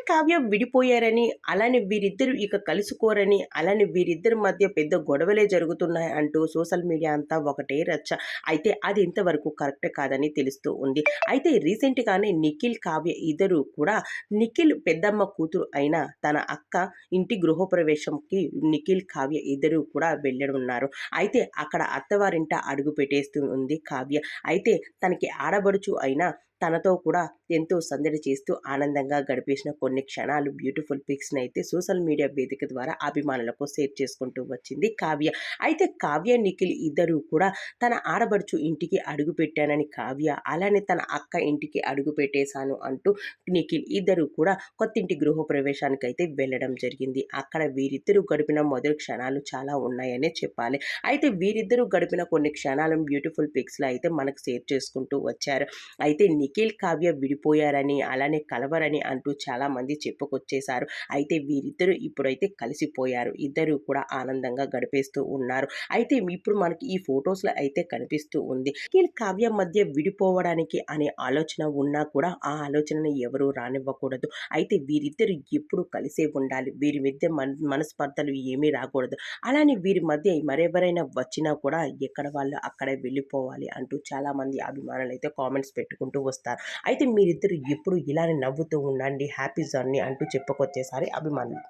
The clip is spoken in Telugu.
కావ్య విడిపోయారని, అలానే వీరిద్దరూ ఇక కలుసుకోరని, అలానే వీరిద్దరి మధ్య పెద్ద గొడవలే జరుగుతున్నాయి అంటూ సోషల్ మీడియా అంతా ఒకటే రచ్చ. అయితే అది ఇంతవరకు కరెక్ట్ కాదని తెలుస్తూ ఉంది. అయితే రీసెంట్‌గానే నిఖిల్, కావ్య ఇద్దరు కూడా నిఖిల్ పెద్దమ్మ కూతురు అయిన తన అక్క ఇంటి గృహప్రవేశంకి నిఖిల్, కావ్య ఇద్దరు కూడా వెళ్ళనున్నారు. అయితే అక్కడ అత్తవారింట అడుగు పెట్టేస్తూ ఉంది కావ్య. అయితే తనకి ఆడబడుచు అయిన తనతో కూడా ఎంతో సందడి చేస్తూ ఆనందంగా గడిపేసిన కొన్ని క్షణాలు బ్యూటిఫుల్ పిక్స్‌ని అయితే సోషల్ మీడియా వేదిక ద్వారా అభిమానులకు షేర్ చేసుకుంటూ వచ్చింది కావ్య. అయితే కావ్య, నిఖిల్ ఇద్దరూ కూడా తన ఆడబడుచు ఇంటికి అడుగుపెట్టానని కావ్య, అలానే తన అక్క ఇంటికి అడుగు పెట్టేశాను అంటూ నిఖిల్ ఇద్దరూ కూడా కొత్తింటి గృహప్రవేశానికైతే వెళ్ళడం జరిగింది. అక్కడ వీరిద్దరూ గడిపిన మొదటి క్షణాలు చాలా ఉన్నాయనే చెప్పాలి. అయితే వీరిద్దరూ గడిపిన కొన్ని క్షణాలను బ్యూటిఫుల్ పిక్స్‌లో అయితే మనకు షేర్ చేసుకుంటూ వచ్చారు. అయితే నిఖిల్, కావ్య విడిపోయారని, అలానే కలవరని అంటూ చాలామంది చెప్పుకొచ్చేశారు. అయితే వీరిద్దరూ ఇప్పుడైతే కలిసిపోయారు. ఇద్దరూ కూడా ఆనందంగా గడిపేస్తూ ఉన్నారు. అయితే ఇప్పుడు మనకి ఈ ఫోటోస్‌లో అయితే కనిపిస్తూ ఉంది. నిఖిల్, కావ్య మధ్య విడిపోవడానికి అనే ఆలోచన ఉన్నా కూడా ఆ ఆలోచనని ఎవరు రానివ్వకూడదు. అయితే వీరిద్దరూ ఎప్పుడు కలిసే ఉండాలి. వీరి మధ్య మనస్పర్ధలు ఏమీ రాకూడదు. అలానే వీరి మధ్య మరెవరైనా వచ్చినా కూడా ఎక్కడ వాళ్ళు అక్కడే వెళ్ళిపోవాలి అంటూ చాలామంది అభిమానులు అయితే కామెంట్స్ పెట్టుకుంటూ వస్తారు. అయితే మీరిద్దరు ఎప్పుడు ఇలానే నవ్వుతూ ఉండండి, హ్యాపీ జర్నీ అంటూ చెప్పుకొచ్చేసారి అభిమానులు.